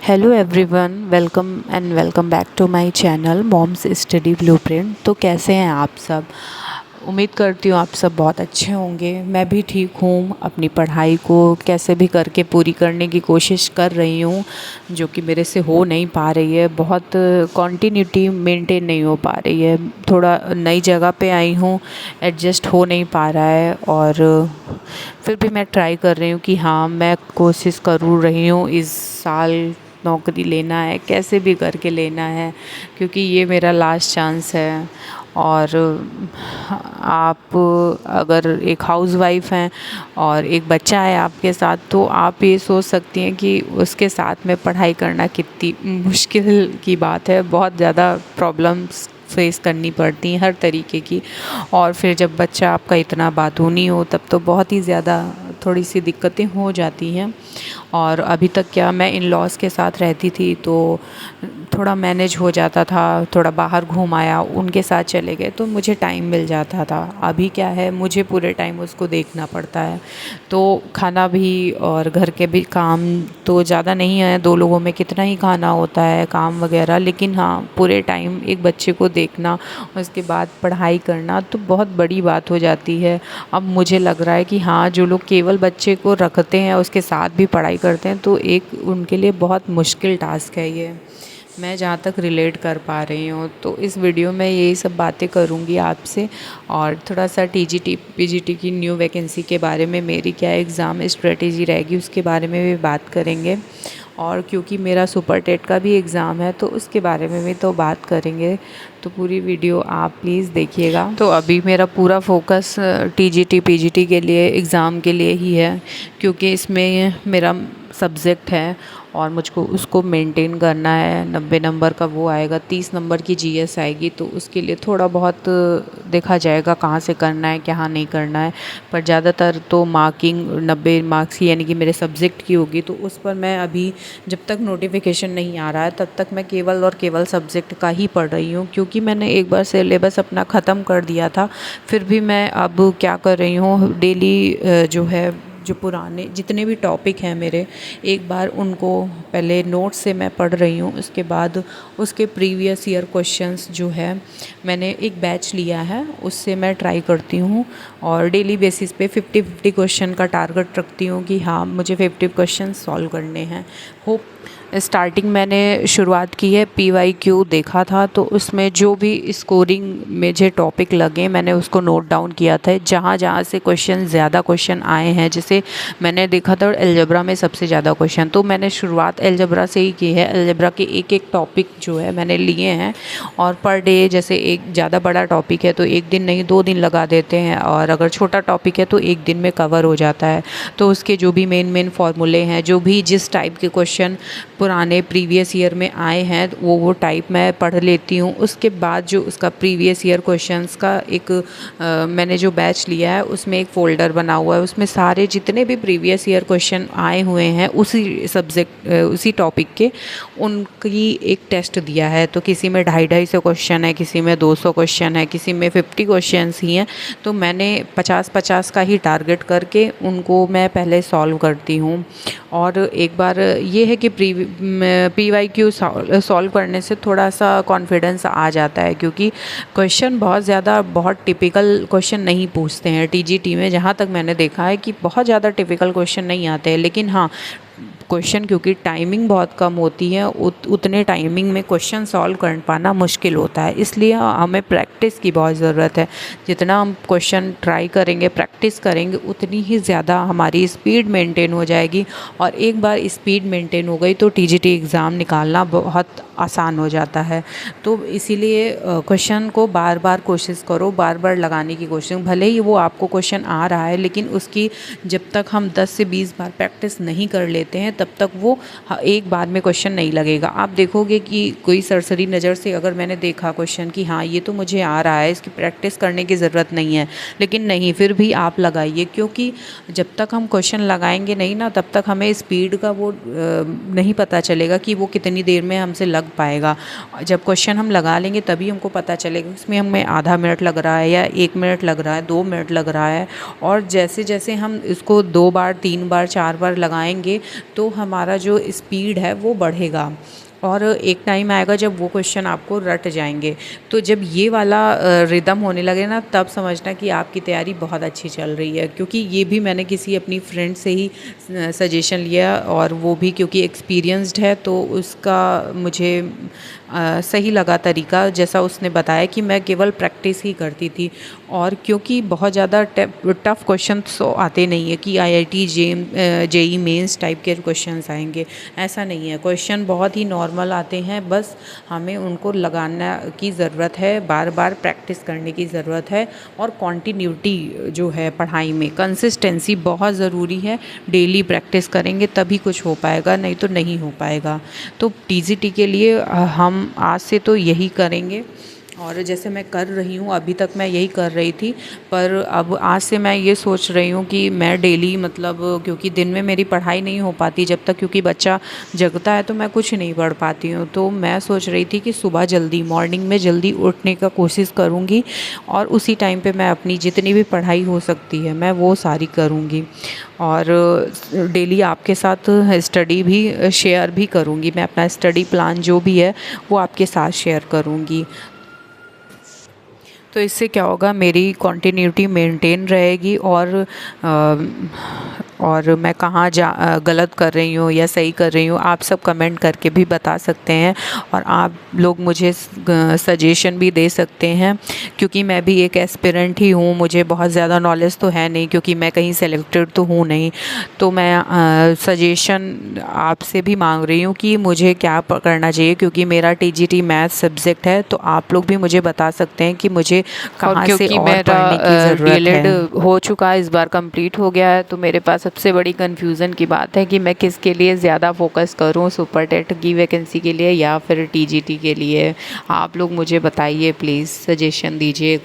Hello everyone, welcome back to my channel moms study blueprint. तो कैसे हैं आप सब? उम्मीद करती हूँ आप सब बहुत अच्छे होंगे। मैं भी ठीक हूँ। अपनी पढ़ाई को कैसे भी करके पूरी करने की कोशिश कर रही हूँ, जो कि मेरे से हो नहीं पा रही है। बहुत कंटिन्यूटी मेंटेन नहीं हो पा रही है। थोड़ा नई जगह पे आई हूँ, एडजस्ट हो नहीं पा रहा है। और फिर भी मैं ट्राई कर रही हूँ कि हाँ, मैं कोशिश करूँ रही हूँ इस साल नौकरी लेना है, कैसे भी करके लेना है, क्योंकि ये मेरा लास्ट चांस है। और आप अगर एक हाउसवाइफ हैं और एक बच्चा है आपके साथ, तो आप ये सोच सकती हैं कि उसके साथ में पढ़ाई करना कितनी मुश्किल की बात है। बहुत ज़्यादा प्रॉब्लम्स फेस करनी पड़ती हैं हर तरीके की। और फिर जब बच्चा आपका इतना बातूनी हो, तब तो बहुत ही ज़्यादा थोड़ी सी दिक्कतें हो जाती हैं। और अभी तक क्या, मैं इन लॉज के साथ रहती थी तो थोड़ा मैनेज हो जाता था। थोड़ा बाहर घूम आया, उनके साथ चले गए तो मुझे टाइम मिल जाता था। अभी क्या है, मुझे पूरे टाइम उसको देखना पड़ता है। तो खाना भी और घर के भी काम तो ज़्यादा नहीं है, 2 लोगों में कितना ही खाना होता है, काम वगैरह। लेकिन हाँ, पूरे टाइम एक बच्चे को देखना, उसके बाद पढ़ाई करना तो बहुत बड़ी बात हो जाती है। अब मुझे लग रहा है कि हाँ, जो लोग केवल बच्चे को रखते हैं, उसके साथ भी पढ़ाई करते हैं, तो एक उनके लिए बहुत मुश्किल टास्क है ये। मैं जहाँ तक रिलेट कर पा रही हूँ, तो इस वीडियो में यही सब बातें करूँगी आपसे। और थोड़ा सा टीजीटी पीजीटी की न्यू वैकेंसी के बारे में, मेरी क्या एग्ज़ाम स्ट्रेटेजी रहेगी उसके बारे में भी बात करेंगे। और क्योंकि मेरा सुपर टेट का भी एग्ज़ाम है, तो उसके बारे में भी तो बात करेंगे। तो पूरी वीडियो आप प्लीज़ देखिएगा। तो अभी मेरा पूरा फोकस टीजीटी पीजीटी के लिए एग्ज़ाम के लिए ही है, क्योंकि इसमें मेरा सब्जेक्ट है और मुझको उसको मेंटेन करना है। 90 नंबर का वो आएगा, 30 नंबर की जीएस आएगी, तो उसके लिए थोड़ा बहुत देखा जाएगा कहाँ से करना है, क्या नहीं करना है। पर ज़्यादातर तो मार्किंग 90 मार्क्स की, यानी कि मेरे सब्जेक्ट की होगी। तो उस पर मैं अभी, जब तक नोटिफिकेशन नहीं आ रहा है, तब तक मैं केवल और केवल सब्जेक्ट का ही पढ़ रही हूँ, क्योंकि मैंने एक बार सिलेबस अपना ख़त्म कर दिया था। फिर भी मैं अब क्या कर रही हूँ, डेली जो पुराने जितने भी टॉपिक हैं मेरे, एक बार उनको पहले नोट से मैं पढ़ रही हूँ। उसके बाद उसके प्रीवियस ईयर क्वेश्चंस जो है, मैंने एक बैच लिया है, उससे मैं ट्राई करती हूँ। और डेली बेसिस पे 50-50 क्वेश्चन का टारगेट रखती हूँ कि हाँ, मुझे 50 क्वेश्चन सॉल्व करने हैं। होप स्टार्टिंग मैंने शुरुआत की है, PYQ देखा था, तो उसमें जो भी स्कोरिंग में जो टॉपिक लगे, मैंने उसको नोट डाउन किया था। जहाँ जहाँ से ज़्यादा क्वेश्चन आए हैं, जैसे मैंने देखा था अलजेब्रा में सबसे ज़्यादा क्वेश्चन, तो मैंने शुरुआत अलजेब्रा से ही की है। अलजेब्रा के एक एक टॉपिक जो है मैंने लिए हैं, और पर डे, जैसे एक ज़्यादा बड़ा टॉपिक है तो 1 दिन नहीं 2 दिन लगा देते हैं, और अगर छोटा टॉपिक है तो 1 दिन में कवर हो जाता है। तो उसके जो भी मेन फॉर्मूले हैं, जो भी जिस टाइप के क्वेश्चन पुराने प्रीवियस ईयर में आए हैं, वो टाइप मैं पढ़ लेती हूँ। उसके बाद जो उसका प्रीवियस ईयर क्वेश्चंस का एक मैंने जो बैच लिया है, उसमें एक फ़ोल्डर बना हुआ है, उसमें सारे जितने भी प्रीवियस ईयर क्वेश्चन आए हुए हैं उसी सब्जेक्ट उसी टॉपिक के, उनकी एक टेस्ट दिया है। तो किसी में 250-250 क्वेश्चन है, किसी में 200 क्वेश्चन है, किसी में 50 क्वेश्चंस ही हैं। तो मैंने 50-50 का ही टारगेट करके उनको मैं पहले सॉल्व करती हूँ। और एक बार ये है कि PYQ सॉल्व करने से थोड़ा सा कॉन्फिडेंस आ जाता है, क्योंकि क्वेश्चन बहुत टिपिकल क्वेश्चन नहीं पूछते हैं टीजीटी में। जहाँ तक मैंने देखा है कि बहुत ज़्यादा टिपिकल क्वेश्चन नहीं आते हैं। लेकिन हाँ, क्वेश्चन क्योंकि टाइमिंग बहुत कम होती है, उतने टाइमिंग में क्वेश्चन सॉल्व कर पाना मुश्किल होता है। इसलिए हमें प्रैक्टिस की बहुत ज़रूरत है। जितना हम क्वेश्चन ट्राई करेंगे, प्रैक्टिस करेंगे, उतनी ही ज़्यादा हमारी स्पीड मेंटेन हो जाएगी। और एक बार स्पीड मेंटेन हो गई तो टीजीटी एग्ज़ाम निकालना बहुत आसान हो जाता है। तो इसीलिए क्वेश्चन को बार बार कोशिश करो, बार बार लगाने की कोशिश। भले ही वो आपको क्वेश्चन आ रहा है, लेकिन उसकी जब तक हम 10 से 20 बार प्रैक्टिस नहीं कर लेते हैं, तब तक वो एक बार में क्वेश्चन नहीं लगेगा। आप देखोगे कि कोई सरसरी नज़र से अगर मैंने देखा क्वेश्चन कि हाँ, ये तो मुझे आ रहा है, इसकी प्रैक्टिस करने की ज़रूरत नहीं है, लेकिन नहीं, फिर भी आप लगाइए। क्योंकि जब तक हम क्वेश्चन लगाएंगे नहीं ना, तब तक हमें स्पीड का वो नहीं पता चलेगा कि वो कितनी देर में हमसे लग पाएगा। जब क्वेश्चन हम लगा लेंगे तभी हमको पता चलेगा इसमें हमें आधा मिनट लग रहा है, या 1 मिनट लग रहा है, 2 मिनट लग रहा है। और जैसे जैसे हम इसको 2 बार 3 बार 4 बार लगाएंगे, तो तो हमारा जो स्पीड है वो बढ़ेगा और एक टाइम आएगा जब वो क्वेश्चन आपको रट जाएंगे। तो जब ये वाला रिदम होने लगे ना, तब समझना कि आपकी तैयारी बहुत अच्छी चल रही है। क्योंकि ये भी मैंने किसी अपनी फ्रेंड से ही सजेशन लिया और वो भी क्योंकि एक्सपीरियंस्ड है, तो उसका मुझे सही लगा तरीका। जैसा उसने बताया कि मैं केवल प्रैक्टिस ही करती थी, और क्योंकि बहुत ज़्यादा टफ़ क्वेश्चन तो आते नहीं है कि आईआईटी जेई मेंस टाइप के क्वेश्चंस आएंगे, ऐसा नहीं है। क्वेश्चन बहुत ही नॉर्मल आते हैं, बस हमें उनको लगाना की ज़रूरत है, बार बार प्रैक्टिस करने की ज़रूरत है। और कॉन्टीन्यूटी जो है पढ़ाई में, कंसिस्टेंसी बहुत ज़रूरी है। डेली प्रैक्टिस करेंगे तभी कुछ हो पाएगा, नहीं तो नहीं हो पाएगा। तो टीजीटी के लिए हम आज से तो यही करेंगे, और जैसे मैं कर रही हूँ, अभी तक मैं यही कर रही थी, पर अब आज से मैं ये सोच रही हूँ कि मैं डेली, मतलब क्योंकि दिन में मेरी पढ़ाई नहीं हो पाती जब तक, क्योंकि बच्चा जगता है तो मैं कुछ नहीं पढ़ पाती हूँ। तो मैं सोच रही थी कि सुबह जल्दी, मॉर्निंग में जल्दी उठने का कोशिश करूँगी, और उसी टाइम पे मैं अपनी जितनी भी पढ़ाई हो सकती है मैं वो सारी करूँगी। और डेली आपके साथ स्टडी भी शेयर भी करूँगी, मैं अपना स्टडी प्लान जो भी है वो आपके साथ शेयर करूँगी। तो इससे क्या होगा, मेरी कॉन्टीन्यूटी मेंटेन रहेगी, और मैं कहाँ गलत कर रही हूँ या सही कर रही हूँ, आप सब कमेंट करके भी बता सकते हैं, और आप लोग मुझे सजेशन भी दे सकते हैं। क्योंकि मैं भी एक एस्पिरेंट ही हूँ, मुझे बहुत ज़्यादा नॉलेज तो है नहीं, क्योंकि मैं कहीं सेलेक्टेड तो हूँ नहीं। तो मैं सजेशन आपसे भी मांग रही हूँ कि मुझे क्या करना चाहिए, क्योंकि मेरा टीजीटी मैथ सब्जेक्ट है। तो आप लोग भी मुझे बता सकते हैं कि मुझे कहाँ से और पढ़ने की ज़रूरत डीएलएड है। हो चुका है, इस बार कंप्लीट हो गया है, तो मेरे पास सबसे बड़ी कन्फ्यूज़न की बात है कि मैं किसके लिए ज़्यादा फोकस करूं, सुपर टेट की वैकेंसी के लिए या फिर टीजीटी के लिए। आप लोग मुझे बताइए, प्लीज़ सजेशन दीजिए